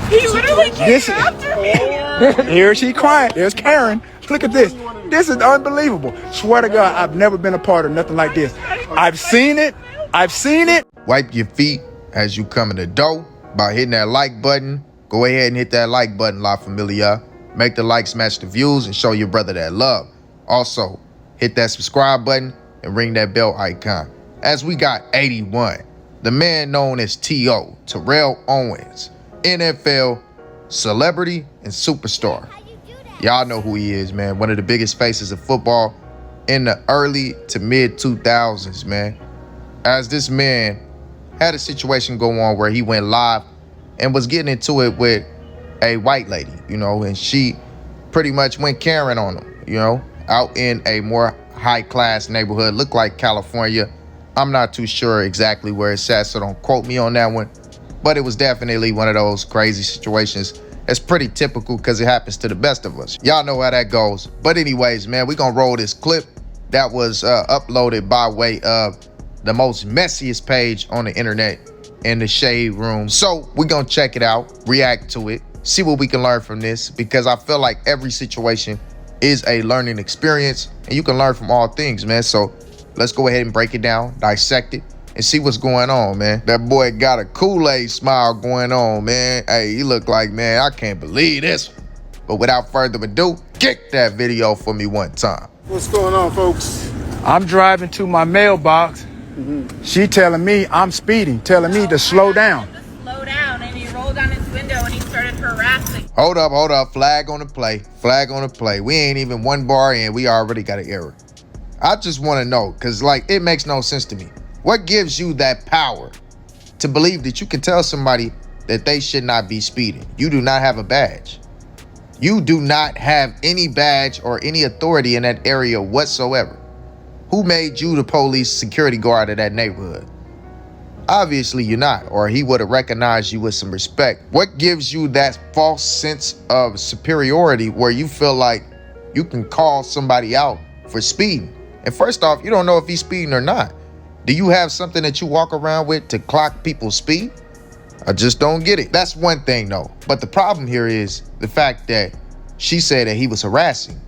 He literally came after me. Here she crying. There's Karen. Look at this. This is unbelievable. Swear to God, I've never been a part of nothing like this. I've seen it. Wipe your feet as you come in the door by hitting that like button. Go ahead and hit that like button, La Familia. Make the likes match the views and show your brother that love. Also, hit that subscribe button and ring that bell icon. As we got 81, the man known as T.O., Terrell Owens, NFL celebrity and superstar. Y'all know who he is, man. One of the biggest faces of football in the early to mid 2000s, man. As this man had a situation go on where he went live and was getting into it with a white lady, and she pretty much went Karen on him, out in a more high-class neighborhood, looked like California. I'm not too sure exactly where it's at, so don't quote me on that one. But it was definitely one of those crazy situations. It's pretty typical because it happens to the best of us. Y'all know how that goes. But anyways, man, we're going to roll this clip that was uploaded by way of the most messiest page on the internet in the Shade Room. So we're going to check it out, react to it, see what we can learn from this, because I feel like every situation is a learning experience and you can learn from all things, man. So let's go ahead and break it down, dissect it, and see what's going on, man. That boy got a Kool-Aid smile going on, man. Hey, he look like, man, I can't believe this. But without further ado, kick that video for me one time. What's going on, folks? I'm driving to my mailbox. She telling me I'm speeding, telling me to slow down. To slow down, and he rolled down his window and he started harassing. Hold up. Flag on the play. We ain't even one bar in. We already got an error. I just want to know, because, it makes no sense to me. What gives you that power to believe that you can tell somebody that they should not be speeding? You do not have a badge. You do not have any badge or any authority in that area whatsoever. Who made you the police security guard of that neighborhood? Obviously you're not, or he would have recognized you with some respect. What gives you that false sense of superiority where you feel like you can call somebody out for speeding? And first off, you don't know if he's speeding or not. Do you have something that you walk around with to clock people's speed? I just don't get it. That's one thing though. But the problem here is the fact that she said that he was harassing.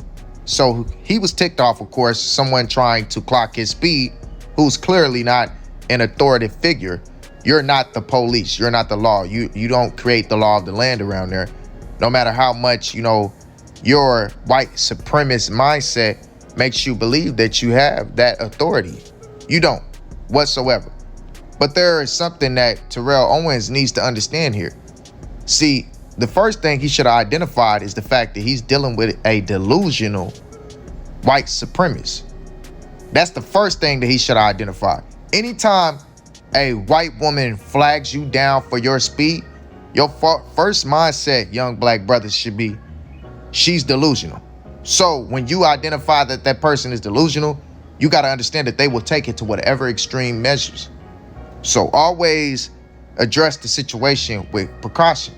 So he was ticked off, of course, someone trying to clock his speed who's clearly not an authoritative figure. You're not the police. You're not the law. You don't create the law of the land around there. No matter how much, your white supremacist mindset makes you believe that you have that authority. You don't whatsoever. But there is something that Terrell Owens needs to understand here. See, the first thing he should have identified is the fact that he's dealing with a delusional white supremacist. That's the first thing that he should have identified. Anytime a white woman flags you down for your speed, your first mindset, young black brothers, should be, she's delusional. So when you identify that that person is delusional, you got to understand that they will take it to whatever extreme measures. So always address the situation with precaution.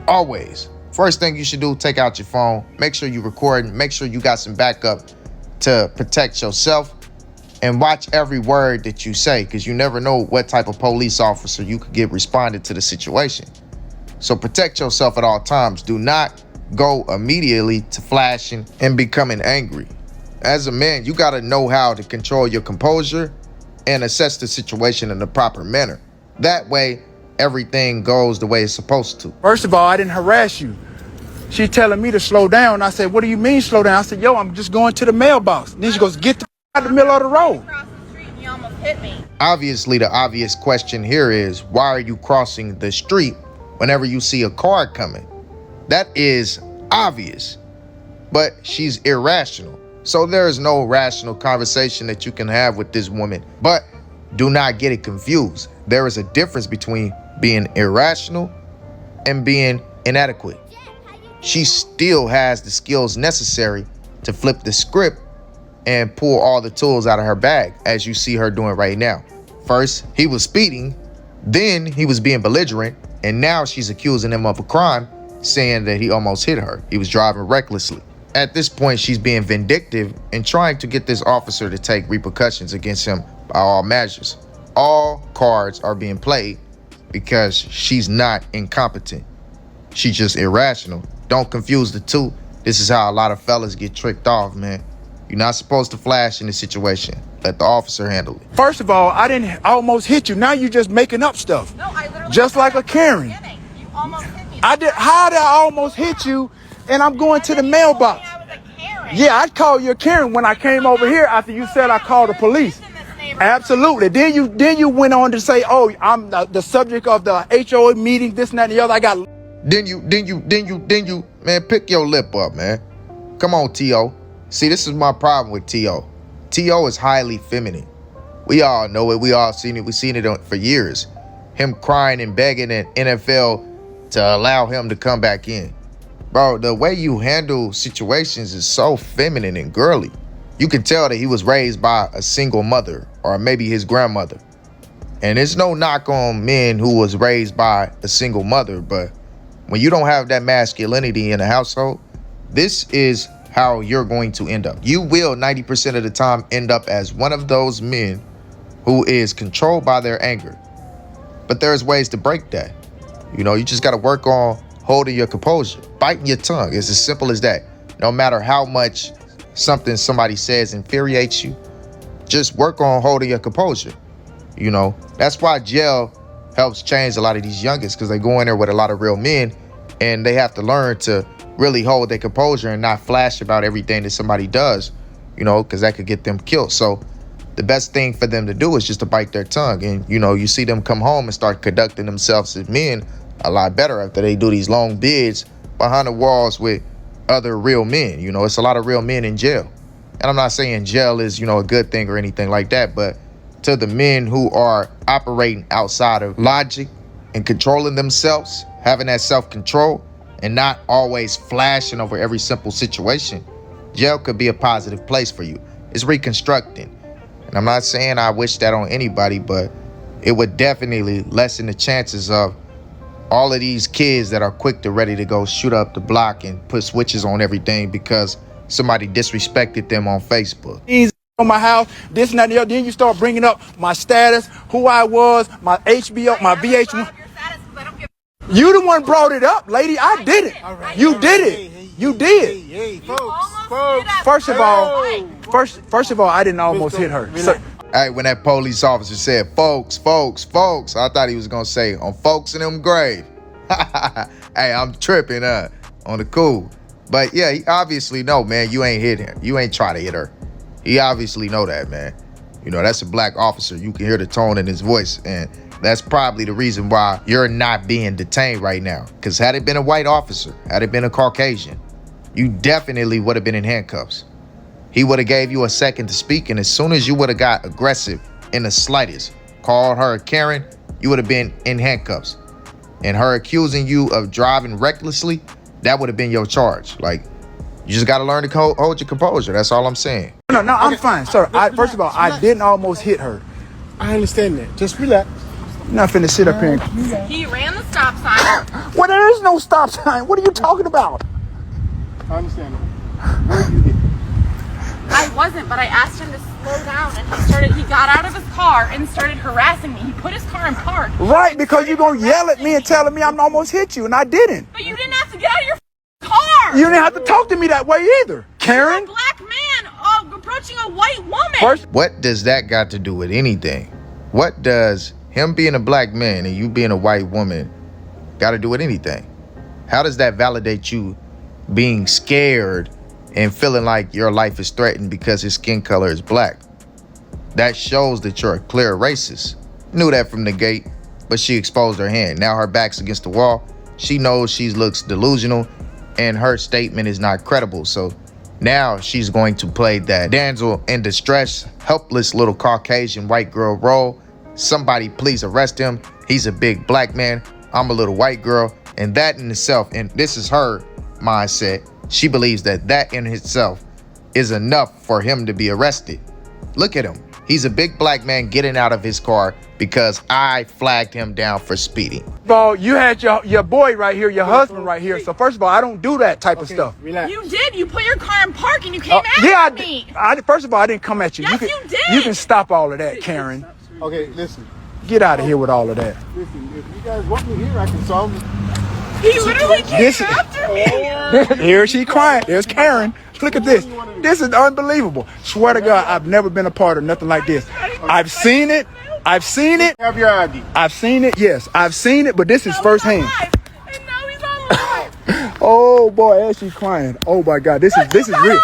Always. First thing you should do, take out your phone, make sure you record, make sure you got some backup to protect yourself, and watch every word that you say, because you never know what type of police officer you could get responded to the situation. So protect yourself at all times. Do not go immediately to flashing and becoming angry. As a man, you got to know how to control your composure and assess the situation in the proper manner. That way, everything goes the way it's supposed to. First of all, I didn't harass you. She telling me to slow down. I said, what do you mean slow down? I said, yo, I'm just going to the mailbox. Then she goes, get the out of the middle of the road. Across the street and you almost hit me. Obviously, the obvious question here is, why are you crossing the street whenever you see a car coming? That is obvious, but she's irrational. So there is no rational conversation that you can have with this woman. But do not get it confused. There is a difference between being irrational and being inadequate. She still has the skills necessary to flip the script and pull all the tools out of her bag, as you see her doing right now. First, he was speeding, then he was being belligerent, and now she's accusing him of a crime, saying that he almost hit her. He was driving recklessly. At this point, she's being vindictive and trying to get this officer to take repercussions against him by all measures. All cards are being played, because she's not incompetent. She's just irrational. Don't confuse the two. This is how a lot of fellas get tricked off, man. You're not supposed to flash in this situation. Let the officer handle it. First of all, I didn't almost hit you. Now you just making up stuff. No, I literally just like a Karen. You almost hit me. I did. How did I almost hit you? And I'm going to the mailbox. I was a Karen. Yeah, I called you a Karen when I came over here after you said I called the police. Absolutely. Then you went on to say, "Oh, I'm the subject of the HOA meeting, this and that and the other." I got. Then you, man, pick your lip up, man. Come on, T.O. See, this is my problem with T.O. T.O. is highly feminine. We all know it. We all seen it. We've seen it for years. Him crying and begging the NFL to allow him to come back in. Bro, the way you handle situations is so feminine and girly. You can tell that he was raised by a single mother or maybe his grandmother. And there's no knock on men who was raised by a single mother, but when you don't have that masculinity in a household, this is how you're going to end up. You will 90% of the time end up as one of those men who is controlled by their anger. But there's ways to break that. You know, you just got to work on holding your composure, biting your tongue. It's as simple as that. No matter how much something somebody says infuriates you, just work on holding your composure. You know, that's why jail helps change a lot of these youngins, because they go in there with a lot of real men and they have to learn to really hold their composure and not flash about everything that somebody does, you know, because that could get them killed. So the best thing for them to do is just to bite their tongue. And, you know, you see them come home and start conducting themselves as men a lot better after they do these long bids behind the walls with other real men. You know, it's a lot of real men in jail. And I'm not saying jail is, you know, a good thing or anything like that, but to the men who are operating outside of logic and controlling themselves, having that self-control and not always flashing over every simple situation, jail could be a positive place for you. It's reconstructing. And I'm not saying I wish that on anybody, but it would definitely lessen the chances of all of these kids that are quick to ready to go shoot up the block and put switches on everything because somebody disrespected them on Facebook. On my house, this and that and the other. Then you start bringing up my status, who I was, my HBO, my VH1. You the one brought it up, lady. I did it. Right, you did it. You did. Hey, folks. First of all, I didn't almost hit her. So, hey, when that police officer said, folks, I thought he was going to say, on folks in them grave. Hey, I'm tripping on the cool. But yeah, he obviously know, man, you ain't hit her. You ain't try to hit her. He obviously know that, man. You know, that's a black officer. You can hear the tone in his voice. And that's probably the reason why you're not being detained right now. Because had it been a white officer, had it been a Caucasian, you definitely would have been in handcuffs. He would have gave you a second to speak. And as soon as you would have got aggressive in the slightest, called her a Karen, you would have been in handcuffs. And her accusing you of driving recklessly, that would have been your charge. Like, you just got to learn to hold your composure. That's all I'm saying. No, I'm fine, sir. First of all, I didn't almost hit her. I understand that. Just relax. You're not finna sit up here. He ran the stop sign. Well, there is no stop sign. What are you talking about? I understand that. Where did you get? I wasn't, but I asked him to slow down, and he got out of his car and started harassing me. He put his car in park. Right, because you're going to yell at me and telling me I'm almost hit you, and I didn't. But you didn't have to get out of your car. You didn't have to talk to me that way either, Karen. You're a black man approaching a white woman. What does that got to do with anything? What does him being a black man and you being a white woman got to do with anything? How does that validate you being scared and feeling like your life is threatened because his skin color is black? That shows that you're a clear racist. Knew that from the gate, but she exposed her hand. Now her back's against the wall. She knows she looks delusional and her statement is not credible. So now she's going to play that damsel in distress, helpless little Caucasian white girl role. Somebody please arrest him. He's a big black man. I'm a little white girl. And that in itself, and this is her mindset, she believes that in itself is enough for him to be arrested. Look at him. He's a big black man getting out of his car because I flagged him down for speeding. Well, you had your boy right here, your husband right here. So first of all, I don't do that type of stuff. Relax. You did. You put your car in park and you came at me. First of all, I didn't come at you. Yes, you did. You can stop all of that, Karen. Okay, listen. Get out of here with all of that. Listen, if you guys want me here, I can solve it. He literally came This- after me. Here she crying. There's Karen. Look at this. This is unbelievable. Swear to God, I've never been a part of nothing like this. I've seen it. I've seen it. Have your ID. I've seen it. Yes, I've seen it, but this is firsthand. And now he's on live. Oh boy, as she's crying. Oh my God, this is real.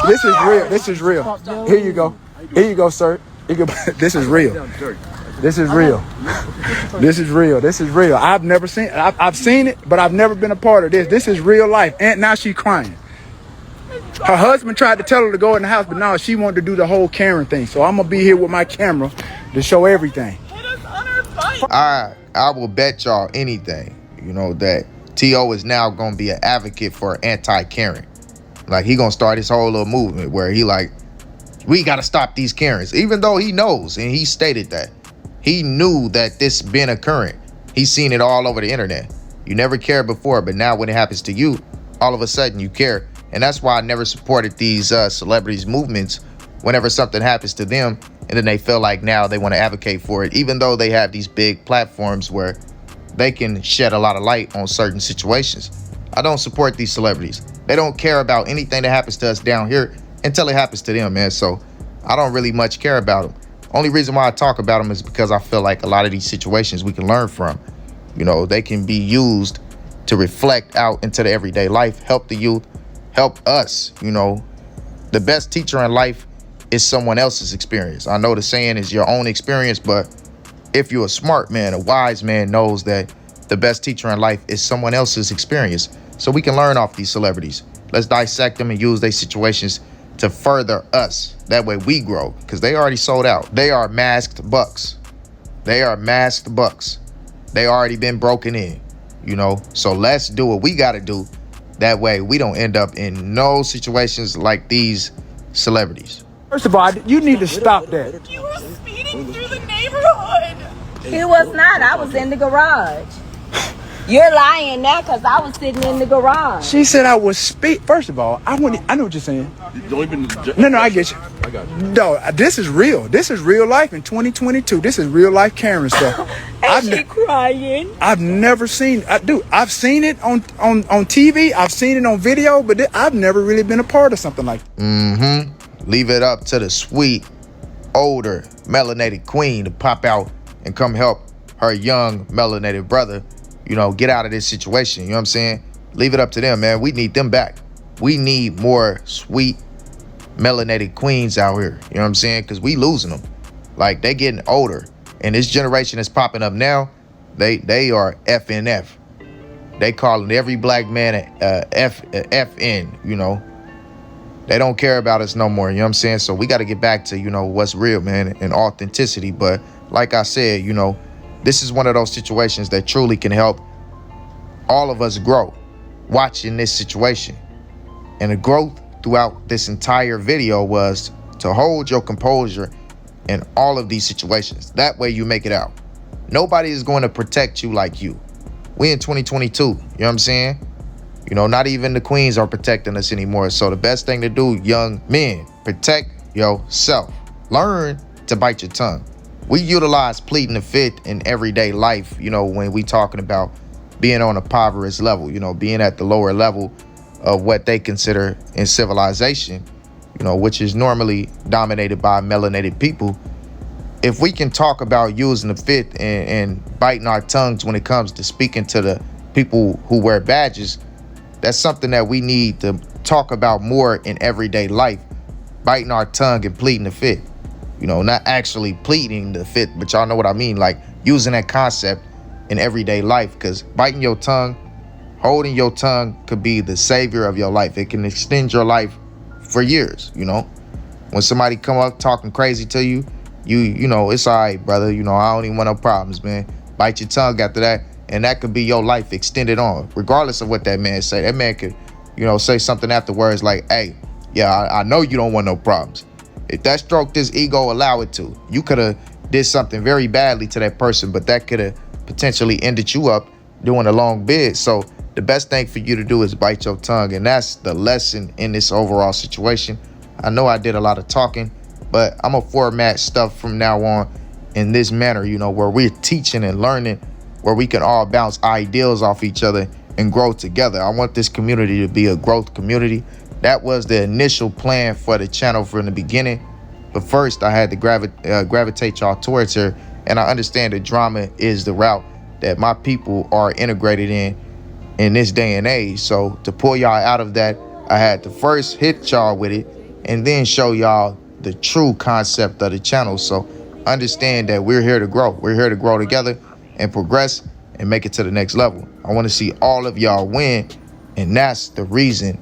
This is real. This is real. Here you go. Here you go, sir. This is real. This is real. This is real. This is real. I've never seen. I've seen it, but I've never been a part of this. This is real life. And now she's crying. Her husband tried to tell her to go in the house, but now she wanted to do the whole Karen thing. So I'm gonna be here with my camera to show everything. Hit us on our bike. I will bet y'all anything, that T.O. is now gonna be an advocate for anti-Karen. Like, he gonna start his whole little movement where he like, we gotta stop these Karens, even though he knows, and he stated that he knew that this been occurring. He's seen it all over the internet. You never cared before, but now when it happens to you, all of a sudden you care. And that's why I never supported these celebrities movements whenever something happens to them, and then they feel like now they want to advocate for it, even though they have these big platforms where they can shed a lot of light on certain situations. I don't support these celebrities. They don't care about anything that happens to us down here until it happens to them, man. So I don't really much care about them. Only reason why I talk about them is because I feel like a lot of these situations we can learn from. They can be used to reflect out into the everyday life, help the youth, help us. The best teacher in life is someone else's experience. I know the saying is your own experience, but if you're a smart man, a wise man knows that the best teacher in life is someone else's experience. So we can learn off these celebrities. Let's dissect them and use their situations to further us. That way we grow, because they already sold out. They are masked bucks. They are masked bucks. They already been broken in, So let's do what we got to do. That way we don't end up in no situations like these celebrities. First of all, you need to stop that. You were speeding through the neighborhood. He was not. I was in the garage. You're lying now because I was sitting in the garage. She said I was First of all, I know what you're saying. No, I get you. I got you. No, this is real. This is real life in 2022. This is real life Karen stuff. And she crying. I've never seen. I've seen it on TV. I've seen it on video, but I've never really been a part of something like that. Leave it up to the sweet, older, melanated queen to pop out and come help her young, melanated brother, get out of this situation. You know what I'm saying? Leave it up to them, man. We need them back. We need more sweet, melanated queens out here. You know what I'm saying? Because we losing them. Like, they getting older. And this generation is popping up now. They are FNF. They calling every black man a FN, They don't care about us no more, you know what I'm saying? So we got to get back to, what's real, man, and authenticity. But like I said, this is one of those situations that truly can help all of us grow watching this situation. And the growth throughout this entire video was to hold your composure in all of these situations. That way you make it out. Nobody is going to protect you like you. We in 2022, you know what I'm saying? Not even the queens are protecting us anymore. So the best thing to do, young men, protect yourself. Learn to bite your tongue. We utilize pleading the fifth in everyday life, when we talking about being on a impoverished level, being at the lower level of what they consider in civilization, which is normally dominated by melanated people. If we can talk about using the fifth and biting our tongues when it comes to speaking to the people who wear badges, that's something that we need to talk about more in everyday life. Biting our tongue and pleading the fifth. Not actually pleading the fifth, but y'all know what I mean. Like, using that concept in everyday life, because biting your tongue, holding your tongue could be the savior of your life. It can extend your life for years, When somebody come up talking crazy to you, it's all right, brother. I don't even want no problems, man. Bite your tongue after that, and that could be your life extended on, regardless of what that man say. That man could, say something afterwards like, hey, yeah, I know you don't want no problems. If that stroked his ego, allow it to. You could have did something very badly to that person, but that could have potentially ended you up doing a long bid. So the best thing for you to do is bite your tongue. And that's the lesson in this overall situation. I know I did a lot of talking, but I'm going to format stuff from now on in this manner, you know, where we're teaching and learning, where we can all bounce ideals off each other and grow together. I want this community to be a growth community. That was the initial plan for the channel from the beginning. But first, I had to gravitate y'all towards her. And I understand that drama is the route that my people are integrated in this day and age. So to pull y'all out of that, I had to first hit y'all with it and then show y'all the true concept of the channel. So understand that we're here to grow. We're here to grow together and progress and make it to the next level. I want to see all of y'all win. And that's the reason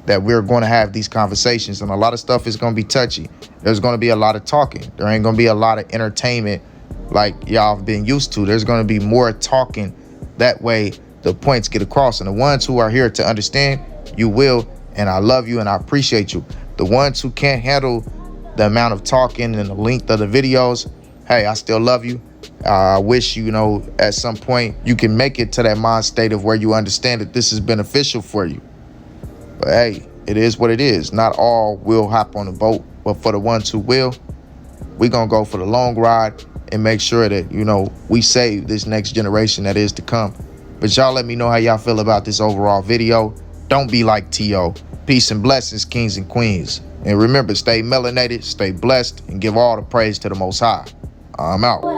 that we're going to have these conversations. And a lot of stuff is going to be touchy. There's going to be a lot of talking. There ain't going to be a lot of entertainment like y'all have been used to. There's going to be more talking. That way the points get across. And the ones who are here to understand, you will. And I love you and I appreciate you. The ones who can't handle the amount of talking and the length of the videos, hey, I still love you. I wish, you know, at some point you can make it to that mind state of where you understand that this is beneficial for you. But hey, it is what it is. Not all will hop on the boat, but for the ones who will, we're going to go for the long ride and make sure that, you know, we save this next generation that is to come. But y'all let me know how y'all feel about this overall video. Don't be like T.O. Peace and blessings, kings and queens. And remember, stay melanated, stay blessed, and give all the praise to the Most High. I'm out.